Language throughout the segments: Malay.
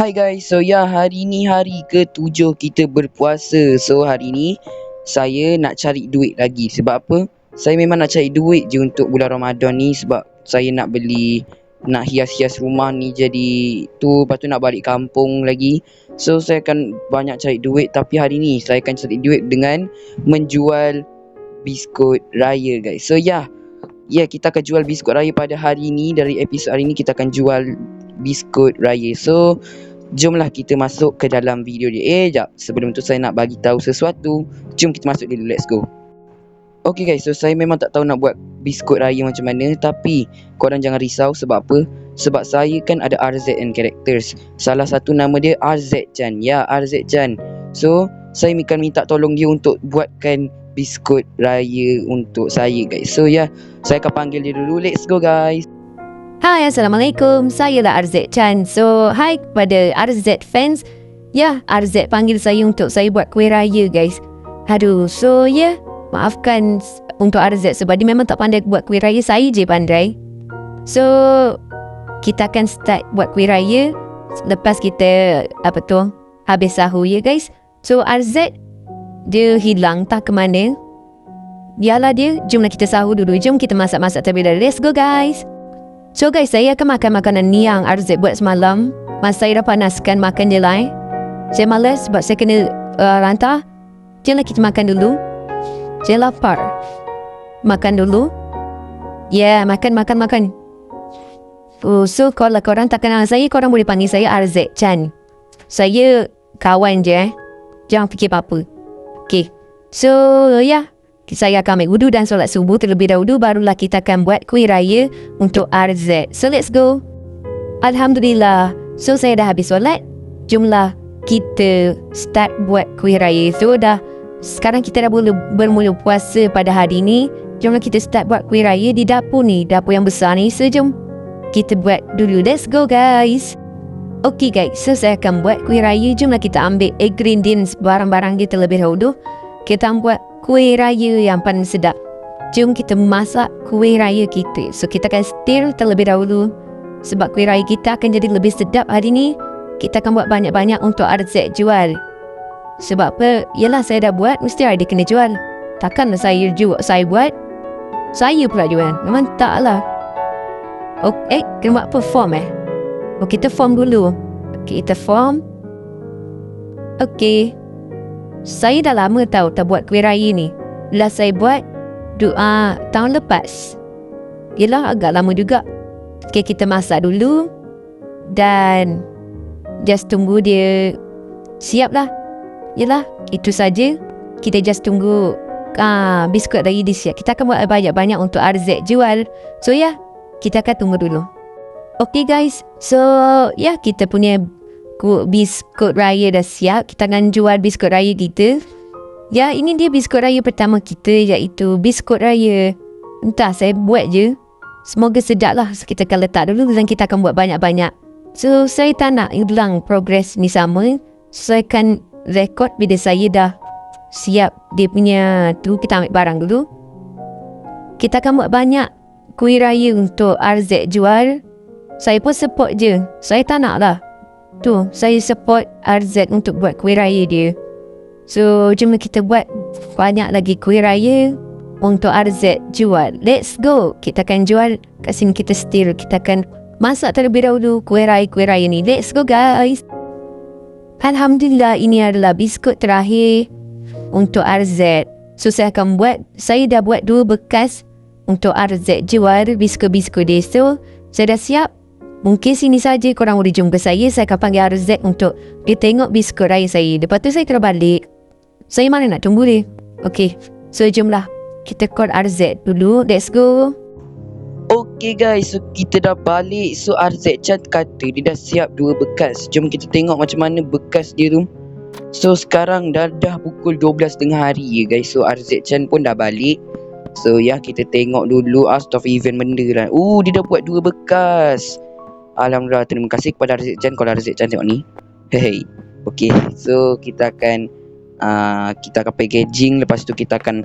Hai guys, so hari ni hari ke-7 kita berpuasa. So hari ni saya nak cari duit lagi. Sebab apa? Saya memang nak cari duit je untuk bulan Ramadan ni. Sebab saya nak hias-hias rumah ni. Jadi lepas tu nak balik kampung lagi. So saya akan banyak cari duit. Tapi hari ni saya akan cari duit dengan menjual biskut raya guys. So kita akan jual biskut raya pada hari ni. Dari episod hari ni kita akan jual biskut raya. So jomlah kita masuk ke dalam video dia. Jap, sebelum tu saya nak bagi tahu sesuatu. Jom kita masuk dulu, let's go. Okay guys, so saya memang tak tahu nak buat biskut raya macam mana. Tapi korang jangan risau. Sebab apa? Sebab saya kan ada RZN characters. Salah satu nama dia RZ Chan. Ya, RZ Chan. So saya akan minta tolong dia untuk buatkan biskut raya untuk saya guys. So saya akan panggil dia dulu. Let's go guys. Hai, Assalamualaikum. Saya lah RZ Chan. So, hai kepada RZ fans. RZ panggil saya untuk saya buat kuih raya guys. Aduh, so maafkan untuk RZ sebab dia memang tak pandai buat kuih raya. Saya je pandai. So, kita akan start buat kuih raya lepas kita habis sahur guys. So, RZ dia hilang tak ke mana. Yalah dia, jomlah kita sahur dulu. Jom kita masak-masak terlebih dahulu. Let's go guys. So guys, saya akan makan makanan ni yang RZ buat semalam. Masa saya dah panaskan makan je lah Saya malas sebab saya kena rantah. Jomlah kita makan dulu. Saya lapar. Makan dulu. Makan. So kalau korang tak kenal saya, korang boleh panggil saya RZ Chan. Saya kawan je Jangan fikir apa-apa. Okay. So saya akan ambil wudu dan solat subuh terlebih dahulu. Barulah kita akan buat kuih raya untuk RZ. So let's go. Alhamdulillah. So saya dah habis solat. Jomlah kita start buat kuih raya. So sekarang kita dah bermula puasa pada hari ni. Jomlah kita start buat kuih raya di dapur ni. Dapur yang besar ni. So jom kita buat dulu. Let's go guys. Okay guys. So saya akan buat kuih raya. Jomlah kita ambil ingredients barang-barang dia terlebih dahulu. Kita buat kuih raya yang paling sedap. Jom kita masak kuih raya kita. So kita akan stir terlebih dahulu. Sebab kuih raya kita akan jadi lebih sedap hari ni. Kita akan buat banyak-banyak untuk RZ jual. Sebab apa? Yelah saya dah buat, mesti ada kena jual. Takkanlah saya buat, saya pula jual. Memang tak lah. Kena buat apa? Form kita form dulu. Kita form. Saya dah lama tahu tak buat kuih raya ni. Last saya buat tahun lepas. Yelah agak lama juga. Kita masak dulu. Dan just tunggu dia siap lah. Yelah itu saja. Kita just tunggu biskut raya dia siap. Kita akan buat banyak-banyak untuk RZ jual. So kita akan tunggu dulu. Okay guys. So kita punya biskut raya dah siap. Kita akan jual biskut raya kita. Ini dia biskut raya pertama kita, iaitu biskut raya. Entah, saya buat je. Semoga sedap lah. So, kita akan letak dulu dan kita akan buat banyak-banyak. So saya tak nak hilang progres ni sama. So saya akan rekod bila saya dah siap dia punya tu. Kita ambil barang dulu. Kita akan buat banyak kuih raya untuk RZ jual. Saya pun support je. Saya tak nak lah. Saya support RZ untuk buat kuih raya dia. So jom kita buat banyak lagi kuih raya untuk RZ jual. Let's go. Kita akan jual kat sini. Kita stir. Kita akan masak terlebih dahulu kuih raya ni. Let's go guys. Alhamdulillah, ini adalah biskut terakhir untuk RZ. So saya dah buat 2 bekas untuk RZ jual biskut-biskut dia. So saya dah siap. Mungkin sini saja korang boleh jumpa saya. Saya akan panggil RZ untuk dia tengok biskut raya saya. Lepas tu saya kena balik. Saya mana nak tunggu dia. Okay. So jomlah kita call RZ dulu. Let's go. Okay guys, so kita dah balik. So RZ Chan kata dia dah siap 2 bekas. Jom kita tengok macam mana bekas dia tu. So sekarang dah pukul 12 tengah hari guys. So RZ Chan pun dah balik. So kita tengok dulu stuff event benda lah. Dia dah buat 2 bekas. Alhamdulillah, terima kasih kepada RZ Chan. Kalau RZ Chan tengok ni. Okay. So kita akan packaging. Lepas tu kita akan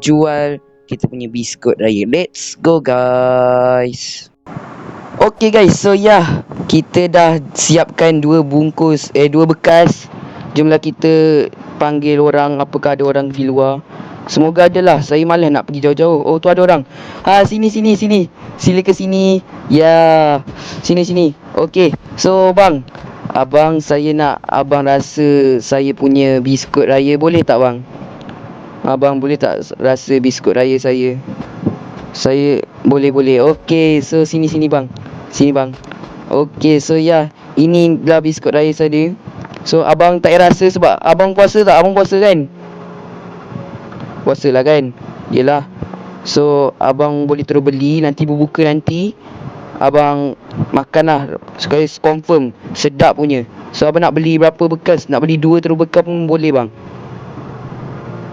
jual kita punya biskut raya. Let's go guys. Okay guys, so kita dah siapkan dua bekas. Jomlah kita panggil orang, apakah ada orang di luar. Semoga ada lah, saya malas nak pergi jauh-jauh. Oh, tu ada orang. Sini. Sila ke sini. Ya, sini. Okay, so bang, saya nak abang rasa saya punya biskut raya, boleh tak bang? Abang boleh tak rasa biskut raya saya? Saya boleh. Okay, so sini bang. Sini bang. Okay, so inilah biskut raya saya. So abang tak payah rasa sebab abang puasa tak? Abang puasa kan? Puasa lah kan? Yelah. So abang boleh terus beli, nanti berbuka nanti abang makan lah. Sekali confirm sedap punya. So abang nak beli berapa bekas? Nak beli 2 terus bekas pun boleh bang.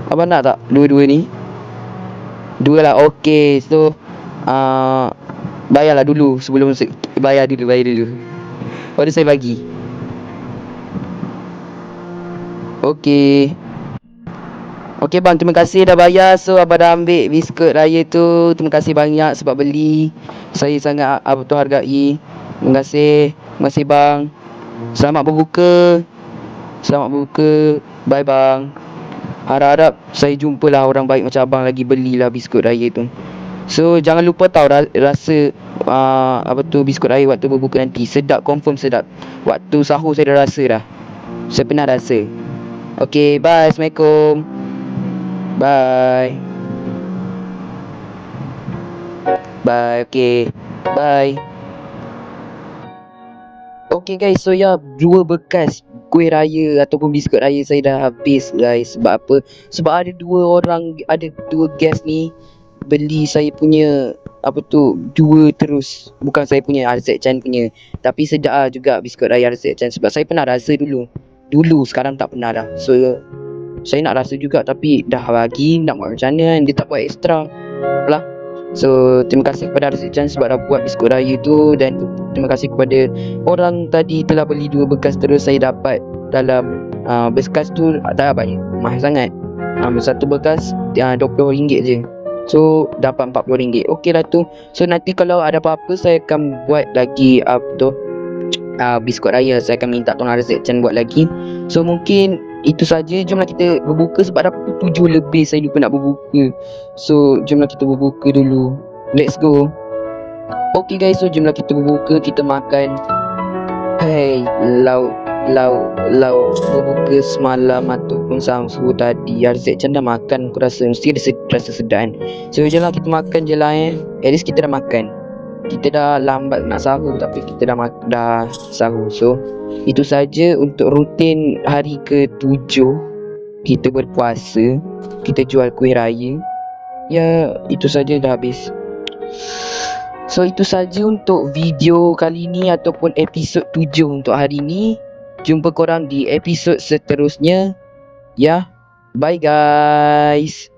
Abang nak tak dua-dua ni? 2 lah. Okay, so bayarlah dulu sebelum bayar dulu. Baru saya bagi. Okay bang, terima kasih dah bayar. So abang dah ambil biskut raya tu. Terima kasih banyak sebab beli. Saya sangat hargai. Terima kasih bang. Selamat berbuka. Bye bang. Harap-harap saya jumpalah orang baik macam abang lagi belilah biskut raya tu. So jangan lupa tau rasa biskut raya waktu berbuka nanti. Sedap, confirm sedap. Waktu sahur saya dah rasa dah. Saya pernah rasa. Okay, bye. Assalamualaikum. Bye. Okay. Bye. Okay guys, so 2 bekas kuih raya ataupun biskut raya saya dah habis guys. Sebab apa? Sebab ada 2 guest ni beli saya punya 2 terus. Bukan saya punya, RZ Chan punya. Tapi sedap juga biskut raya RZ Chan. Sebab saya pernah rasa dulu, sekarang tak pernah dah. So saya nak rasa juga tapi dah bagi, nak buat macam mana kan? Dia tak buat ekstra lah. So terima kasih kepada RZ Chan sebab dah buat biskut raya tu. Dan terima kasih kepada orang tadi telah beli 2 bekas terus. Saya dapat dalam bekas tu tak banyak, mahal sangat. Satu bekas RM20 je. So dapat RM40. Okey lah tu. So nanti kalau ada apa-apa saya akan buat lagi biskut raya. Saya akan minta tolong RZ Chan buat lagi. So mungkin itu saja. Jomlah kita berbuka sebab dah pukul 7 lebih. Saya lupa nak berbuka. So jomlah kita berbuka dulu. Let's go. Okay guys, so jomlah kita berbuka. Kita makan. Hey, lauk berbuka semalam ataupun subuh tadi RZ Chan dah makan. Aku rasa mesti ada rasa sedap kan. So jomlah kita makan je lah At least kita dah makan. Kita dah lambat nak sahur tapi kita dah sahur. So itu saja untuk rutin hari ke-7 kita berpuasa. Kita jual kuih raya. Itu saja dah habis. So itu saja untuk video kali ni ataupun episod 7 untuk hari ni. Jumpa korang di episod seterusnya. Bye guys.